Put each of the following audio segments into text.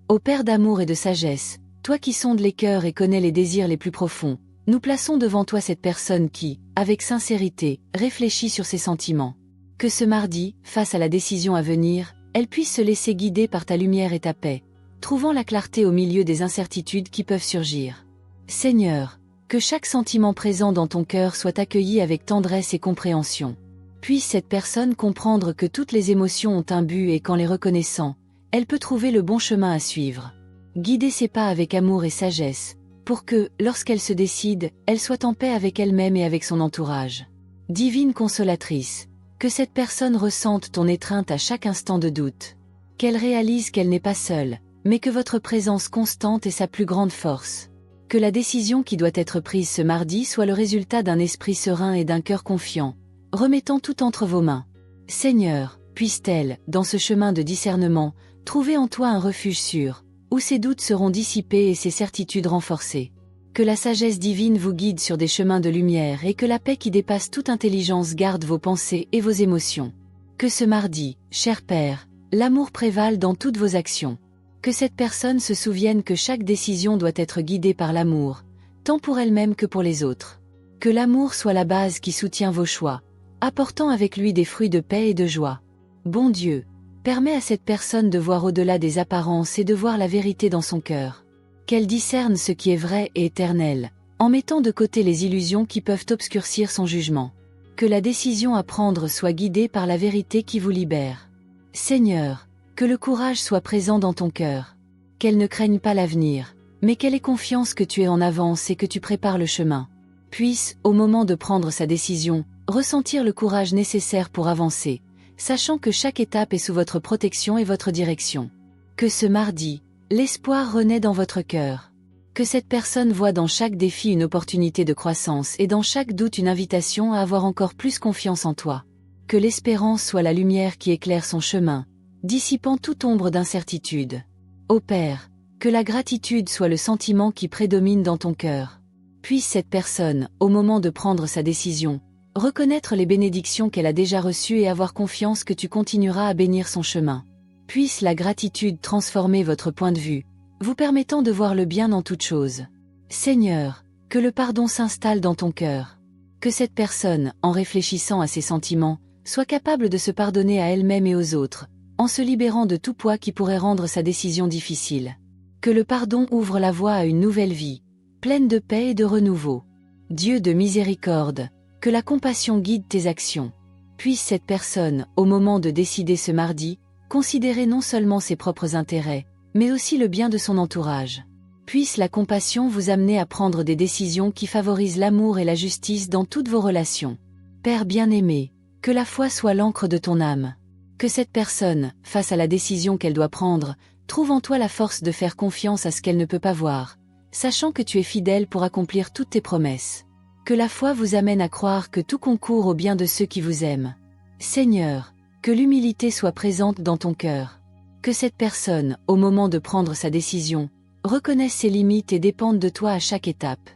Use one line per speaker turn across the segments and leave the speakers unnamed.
Ô Père d'amour et de sagesse, toi qui sondes les cœurs et connais les désirs les plus profonds, nous plaçons devant toi cette personne qui, avec sincérité, réfléchit sur ses sentiments. Que ce mardi, face à la décision à venir, elle puisse se laisser guider par ta lumière et ta paix, trouvant la clarté au milieu des incertitudes qui peuvent surgir. Seigneur, que chaque sentiment présent dans ton cœur soit accueilli avec tendresse et compréhension. Puisse cette personne comprendre que toutes les émotions ont un but et qu'en les reconnaissant, elle peut trouver le bon chemin à suivre. Guidez ses pas avec amour et sagesse, pour que, lorsqu'elle se décide, elle soit en paix avec elle-même et avec son entourage. Divine consolatrice, que cette personne ressente ton étreinte à chaque instant de doute. Qu'elle réalise qu'elle n'est pas seule, mais que votre présence constante est sa plus grande force. Que la décision qui doit être prise ce mardi soit le résultat d'un esprit serein et d'un cœur confiant, remettant tout entre vos mains. Seigneur, puisse-t-elle, dans ce chemin de discernement, trouver en toi un refuge sûr, où ses doutes seront dissipés et ses certitudes renforcées. Que la sagesse divine vous guide sur des chemins de lumière et que la paix qui dépasse toute intelligence garde vos pensées et vos émotions. Que ce mardi, cher Père, l'amour prévale dans toutes vos actions. Que cette personne se souvienne que chaque décision doit être guidée par l'amour, tant pour elle-même que pour les autres. Que l'amour soit la base qui soutient vos choix, apportant avec lui des fruits de paix et de joie. Bon Dieu, permets à cette personne de voir au-delà des apparences et de voir la vérité dans son cœur. Qu'elle discerne ce qui est vrai et éternel, en mettant de côté les illusions qui peuvent obscurcir son jugement. Que la décision à prendre soit guidée par la vérité qui vous libère. Seigneur, que le courage soit présent dans ton cœur. Qu'elle ne craigne pas l'avenir, mais qu'elle ait confiance que tu es en avance et que tu prépares le chemin. Puisse, au moment de prendre sa décision, ressentir le courage nécessaire pour avancer, sachant que chaque étape est sous votre protection et votre direction. Que ce mardi, l'espoir renaît dans votre cœur. Que cette personne voit dans chaque défi une opportunité de croissance et dans chaque doute une invitation à avoir encore plus confiance en toi. Que l'espérance soit la lumière qui éclaire son chemin, dissipant toute ombre d'incertitude. Ô Père, que la gratitude soit le sentiment qui prédomine dans ton cœur. Puisse cette personne, au moment de prendre sa décision, reconnaître les bénédictions qu'elle a déjà reçues et avoir confiance que tu continueras à bénir son chemin. Puisse la gratitude transformer votre point de vue, vous permettant de voir le bien dans toute chose. Seigneur, que le pardon s'installe dans ton cœur. Que cette personne, en réfléchissant à ses sentiments, soit capable de se pardonner à elle-même et aux autres, en se libérant de tout poids qui pourrait rendre sa décision difficile. Que le pardon ouvre la voie à une nouvelle vie, pleine de paix et de renouveau. Dieu de miséricorde, que la compassion guide tes actions. Puisse cette personne, au moment de décider ce mardi, considérer non seulement ses propres intérêts, mais aussi le bien de son entourage. Puisse la compassion vous amener à prendre des décisions qui favorisent l'amour et la justice dans toutes vos relations. Père bien-aimé, que la foi soit l'encre de ton âme. Que cette personne, face à la décision qu'elle doit prendre, trouve en toi la force de faire confiance à ce qu'elle ne peut pas voir, sachant que tu es fidèle pour accomplir toutes tes promesses. Que la foi vous amène à croire que tout concourt au bien de ceux qui vous aiment. Seigneur, que l'humilité soit présente dans ton cœur. Que cette personne, au moment de prendre sa décision, reconnaisse ses limites et dépende de toi à chaque étape.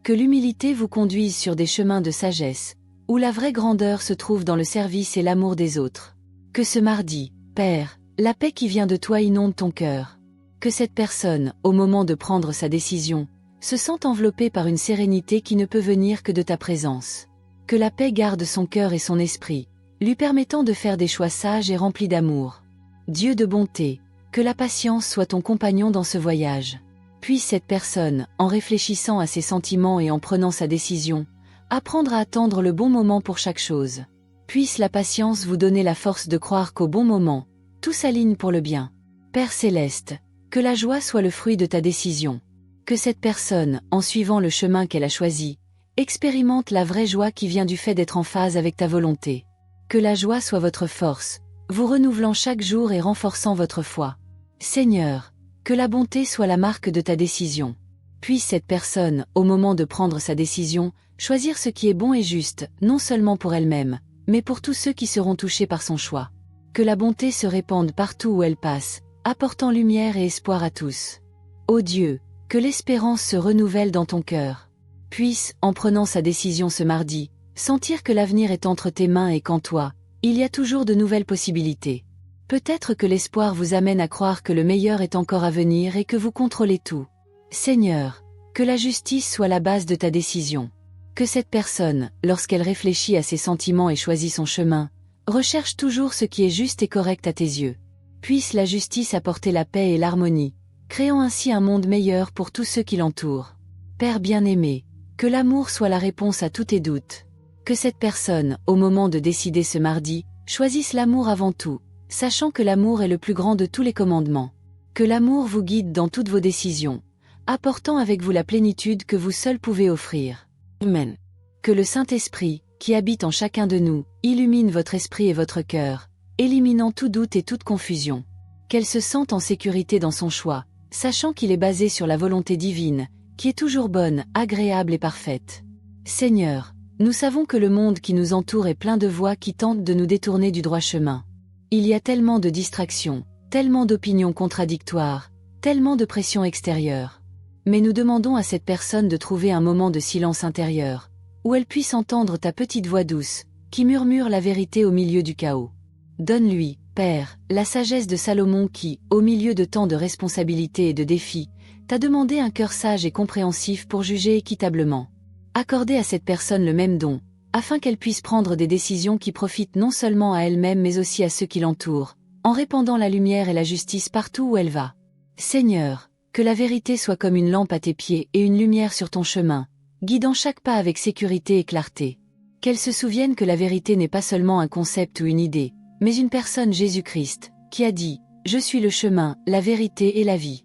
Que l'humilité vous conduise sur des chemins de sagesse, où la vraie grandeur se trouve dans le service et l'amour des autres. Que ce mardi, Père, la paix qui vient de toi inonde ton cœur. Que cette personne, au moment de prendre sa décision, se sente enveloppée par une sérénité qui ne peut venir que de ta présence. Que la paix garde son cœur et son esprit, lui permettant de faire des choix sages et remplis d'amour. Dieu de bonté, que la patience soit ton compagnon dans ce voyage. Puisse cette personne, en réfléchissant à ses sentiments et en prenant sa décision, apprendre à attendre le bon moment pour chaque chose. Puisse la patience vous donner la force de croire qu'au bon moment, tout s'aligne pour le bien. Père céleste, que la joie soit le fruit de ta décision. Que cette personne, en suivant le chemin qu'elle a choisi, expérimente la vraie joie qui vient du fait d'être en phase avec ta volonté. Que la joie soit votre force, vous renouvelant chaque jour et renforçant votre foi. Seigneur, que la bonté soit la marque de ta décision. Puisse cette personne, au moment de prendre sa décision, choisir ce qui est bon et juste, non seulement pour elle-même, mais pour tous ceux qui seront touchés par son choix. Que la bonté se répande partout où elle passe, apportant lumière et espoir à tous. Ô Dieu, que l'espérance se renouvelle dans ton cœur. Puisse, en prenant sa décision ce mardi, sentir que l'avenir est entre tes mains et qu'en toi, il y a toujours de nouvelles possibilités. Peut-être que l'espoir vous amène à croire que le meilleur est encore à venir et que vous contrôlez tout. Seigneur, que la justice soit la base de ta décision. Que cette personne, lorsqu'elle réfléchit à ses sentiments et choisit son chemin, recherche toujours ce qui est juste et correct à tes yeux. Puisse la justice apporter la paix et l'harmonie, créant ainsi un monde meilleur pour tous ceux qui l'entourent. Père bien-aimé, que l'amour soit la réponse à tous tes doutes. Que cette personne, au moment de décider ce mardi, choisisse l'amour avant tout, sachant que l'amour est le plus grand de tous les commandements. Que l'amour vous guide dans toutes vos décisions, apportant avec vous la plénitude que vous seul pouvez offrir. Amen. Que le Saint-Esprit, qui habite en chacun de nous, illumine votre esprit et votre cœur, éliminant tout doute et toute confusion. Qu'elle se sente en sécurité dans son choix, sachant qu'il est basé sur la volonté divine, qui est toujours bonne, agréable et parfaite. Seigneur, nous savons que le monde qui nous entoure est plein de voix qui tentent de nous détourner du droit chemin. Il y a tellement de distractions, tellement d'opinions contradictoires, tellement de pression extérieure. Mais nous demandons à cette personne de trouver un moment de silence intérieur, où elle puisse entendre ta petite voix douce, qui murmure la vérité au milieu du chaos. Donne-lui, Père, la sagesse de Salomon qui, au milieu de tant de responsabilités et de défis, t'a demandé un cœur sage et compréhensif pour juger équitablement. Accordez à cette personne le même don, afin qu'elle puisse prendre des décisions qui profitent non seulement à elle-même mais aussi à ceux qui l'entourent, en répandant la lumière et la justice partout où elle va. Seigneur, que la vérité soit comme une lampe à tes pieds et une lumière sur ton chemin, guidant chaque pas avec sécurité et clarté. Qu'elle se souvienne que la vérité n'est pas seulement un concept ou une idée, mais une personne Jésus-Christ, qui a dit « Je suis le chemin, la vérité et la vie ».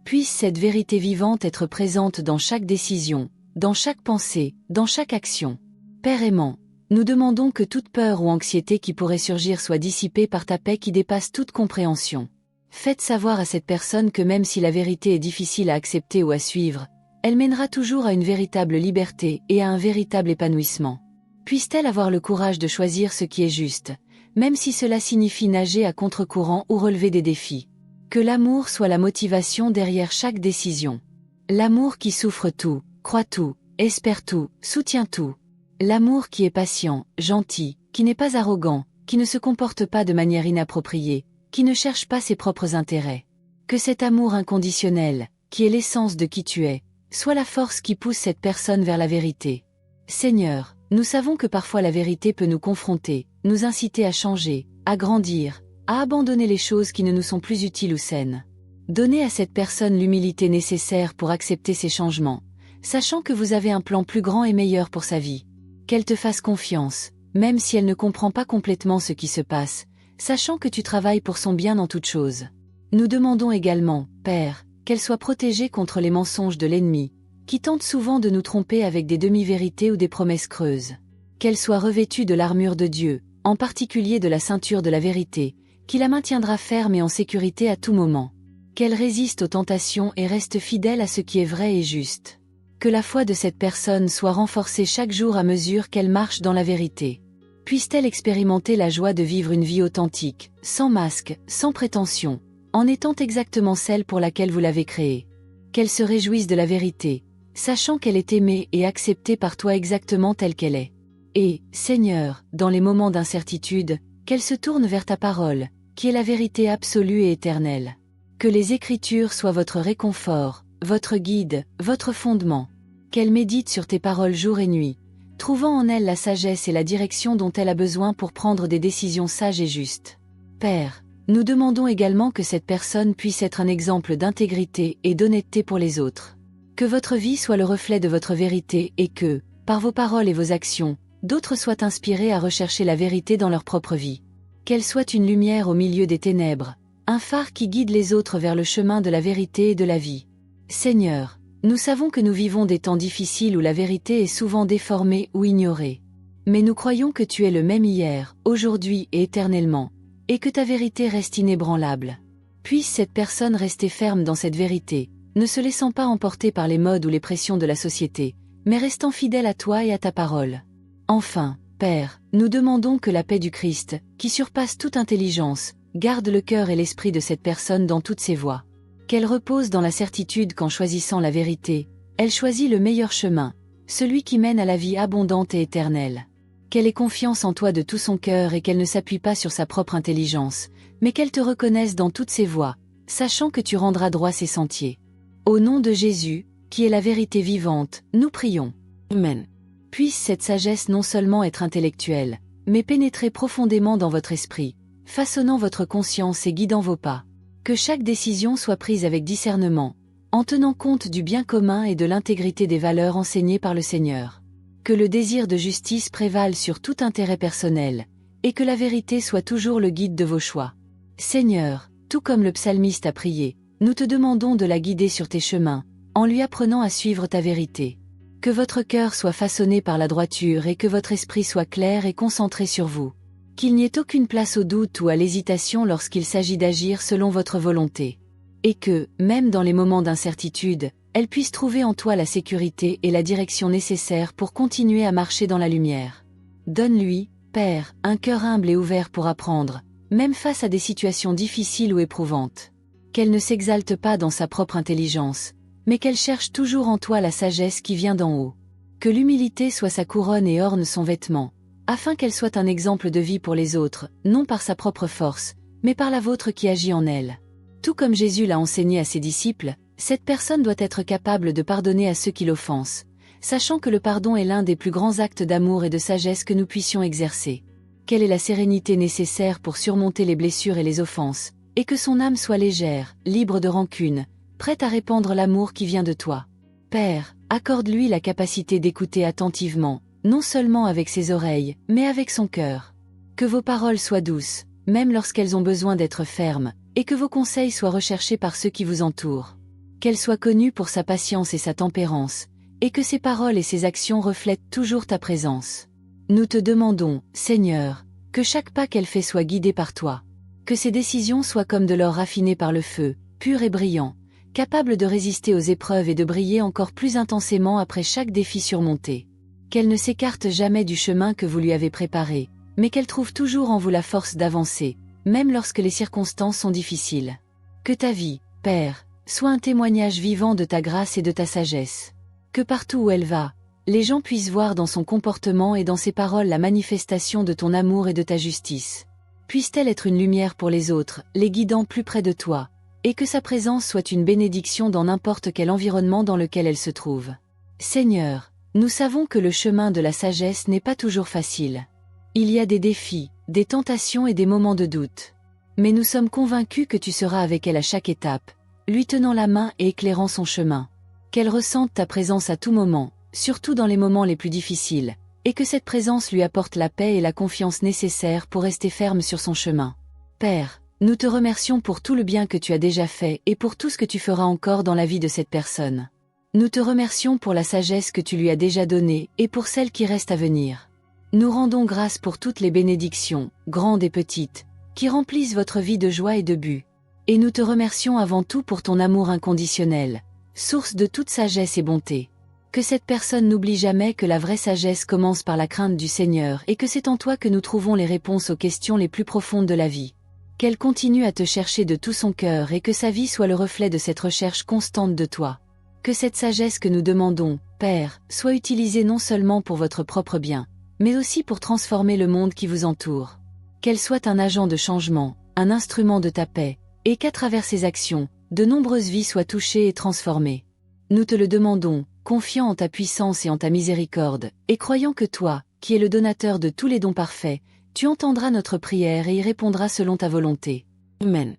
Puisse cette vérité vivante être présente dans chaque décision, dans chaque pensée, dans chaque action. Père aimant, nous demandons que toute peur ou anxiété qui pourrait surgir soit dissipée par ta paix qui dépasse toute compréhension. Faites savoir à cette personne que même si la vérité est difficile à accepter ou à suivre, elle mènera toujours à une véritable liberté et à un véritable épanouissement. Puisse-t-elle avoir le courage de choisir ce qui est juste, même si cela signifie nager à contre-courant ou relever des défis. Que l'amour soit la motivation derrière chaque décision. L'amour qui souffre tout, croit tout, espère tout, soutient tout. L'amour qui est patient, gentil, qui n'est pas arrogant, qui ne se comporte pas de manière inappropriée, qui ne cherche pas ses propres intérêts. Que cet amour inconditionnel, qui est l'essence de qui tu es, soit la force qui pousse cette personne vers la vérité. Seigneur, nous savons que parfois la vérité peut nous confronter, nous inciter à changer, à grandir, à abandonner les choses qui ne nous sont plus utiles ou saines. Donnez à cette personne l'humilité nécessaire pour accepter ces changements, sachant que vous avez un plan plus grand et meilleur pour sa vie. Qu'elle te fasse confiance, même si elle ne comprend pas complètement ce qui se passe, sachant que tu travailles pour son bien en toutes choses. Nous demandons également, Père, qu'elle soit protégée contre les mensonges de l'ennemi, qui tente souvent de nous tromper avec des demi-vérités ou des promesses creuses. Qu'elle soit revêtue de l'armure de Dieu, en particulier de la ceinture de la vérité, qui la maintiendra ferme et en sécurité à tout moment. Qu'elle résiste aux tentations et reste fidèle à ce qui est vrai et juste. Que la foi de cette personne soit renforcée chaque jour à mesure qu'elle marche dans la vérité. Puisse-t-elle expérimenter la joie de vivre une vie authentique, sans masque, sans prétention, en étant exactement celle pour laquelle vous l'avez créée. Qu'elle se réjouisse de la vérité, sachant qu'elle est aimée et acceptée par toi exactement telle qu'elle est. Et, Seigneur, dans les moments d'incertitude, qu'elle se tourne vers ta parole, qui est la vérité absolue et éternelle. Que les Écritures soient votre réconfort, votre guide, votre fondement. Qu'elle médite sur tes paroles jour et nuit, trouvant en elle la sagesse et la direction dont elle a besoin pour prendre des décisions sages et justes. Père, nous demandons également que cette personne puisse être un exemple d'intégrité et d'honnêteté pour les autres. Que votre vie soit le reflet de votre vérité et que, par vos paroles et vos actions, d'autres soient inspirés à rechercher la vérité dans leur propre vie. Qu'elle soit une lumière au milieu des ténèbres, un phare qui guide les autres vers le chemin de la vérité et de la vie. Seigneur, nous savons que nous vivons des temps difficiles où la vérité est souvent déformée ou ignorée. Mais nous croyons que tu es le même hier, aujourd'hui et éternellement, et que ta vérité reste inébranlable. Puisse cette personne rester ferme dans cette vérité, ne se laissant pas emporter par les modes ou les pressions de la société, mais restant fidèle à toi et à ta parole. Enfin, Père, nous demandons que la paix du Christ, qui surpasse toute intelligence, garde le cœur et l'esprit de cette personne dans toutes ses voies. Qu'elle repose dans la certitude qu'en choisissant la vérité, elle choisit le meilleur chemin, celui qui mène à la vie abondante et éternelle. Qu'elle ait confiance en toi de tout son cœur et qu'elle ne s'appuie pas sur sa propre intelligence, mais qu'elle te reconnaisse dans toutes ses voies, sachant que tu rendras droit ses sentiers. Au nom de Jésus, qui est la vérité vivante, nous prions. Amen. Puisse cette sagesse non seulement être intellectuelle, mais pénétrer profondément dans votre esprit, façonnant votre conscience et guidant vos pas. Que chaque décision soit prise avec discernement, en tenant compte du bien commun et de l'intégrité des valeurs enseignées par le Seigneur. Que le désir de justice prévale sur tout intérêt personnel, et que la vérité soit toujours le guide de vos choix. Seigneur, tout comme le psalmiste a prié, nous te demandons de la guider sur tes chemins, en lui apprenant à suivre ta vérité. Que votre cœur soit façonné par la droiture et que votre esprit soit clair et concentré sur vous. Qu'il n'y ait aucune place au doute ou à l'hésitation lorsqu'il s'agit d'agir selon votre volonté. Et que, même dans les moments d'incertitude, elle puisse trouver en toi la sécurité et la direction nécessaires pour continuer à marcher dans la lumière. Donne-lui, Père, un cœur humble et ouvert pour apprendre, même face à des situations difficiles ou éprouvantes. Qu'elle ne s'exalte pas dans sa propre intelligence, mais qu'elle cherche toujours en toi la sagesse qui vient d'en haut. Que l'humilité soit sa couronne et orne son vêtement, afin qu'elle soit un exemple de vie pour les autres, non par sa propre force, mais par la vôtre qui agit en elle. Tout comme Jésus l'a enseigné à ses disciples, cette personne doit être capable de pardonner à ceux qui l'offensent, sachant que le pardon est l'un des plus grands actes d'amour et de sagesse que nous puissions exercer. Quelle est la sérénité nécessaire pour surmonter les blessures et les offenses, et que son âme soit légère, libre de rancune, prête à répandre l'amour qui vient de toi. Père, accorde-lui la capacité d'écouter attentivement, non seulement avec ses oreilles, mais avec son cœur. Que vos paroles soient douces, même lorsqu'elles ont besoin d'être fermes, et que vos conseils soient recherchés par ceux qui vous entourent. Qu'elle soit connue pour sa patience et sa tempérance, et que ses paroles et ses actions reflètent toujours ta présence. Nous te demandons, Seigneur, que chaque pas qu'elle fait soit guidé par toi. Que ses décisions soient comme de l'or raffiné par le feu, pur et brillant, capable de résister aux épreuves et de briller encore plus intensément après chaque défi surmonté. Qu'elle ne s'écarte jamais du chemin que vous lui avez préparé, mais qu'elle trouve toujours en vous la force d'avancer, même lorsque les circonstances sont difficiles. Que ta vie, Père, soit un témoignage vivant de ta grâce et de ta sagesse. Que partout où elle va, les gens puissent voir dans son comportement et dans ses paroles la manifestation de ton amour et de ta justice. Puisse-t-elle être une lumière pour les autres, les guidant plus près de toi, et que sa présence soit une bénédiction dans n'importe quel environnement dans lequel elle se trouve. Seigneur, nous savons que le chemin de la sagesse n'est pas toujours facile. Il y a des défis, des tentations et des moments de doute. Mais nous sommes convaincus que tu seras avec elle à chaque étape, lui tenant la main et éclairant son chemin. Qu'elle ressente ta présence à tout moment, surtout dans les moments les plus difficiles, et que cette présence lui apporte la paix et la confiance nécessaires pour rester ferme sur son chemin. Père, nous te remercions pour tout le bien que tu as déjà fait et pour tout ce que tu feras encore dans la vie de cette personne. Nous te remercions pour la sagesse que tu lui as déjà donnée et pour celle qui reste à venir. Nous rendons grâce pour toutes les bénédictions, grandes et petites, qui remplissent votre vie de joie et de but. Et nous te remercions avant tout pour ton amour inconditionnel, source de toute sagesse et bonté. Que cette personne n'oublie jamais que la vraie sagesse commence par la crainte du Seigneur et que c'est en toi que nous trouvons les réponses aux questions les plus profondes de la vie. Qu'elle continue à te chercher de tout son cœur et que sa vie soit le reflet de cette recherche constante de toi. Que cette sagesse que nous demandons, Père, soit utilisée non seulement pour votre propre bien, mais aussi pour transformer le monde qui vous entoure. Qu'elle soit un agent de changement, un instrument de ta paix, et qu'à travers ses actions, de nombreuses vies soient touchées et transformées. Nous te le demandons, confiant en ta puissance et en ta miséricorde, et croyant que toi, qui es le donateur de tous les dons parfaits, tu entendras notre prière et y répondras selon ta volonté. Amen.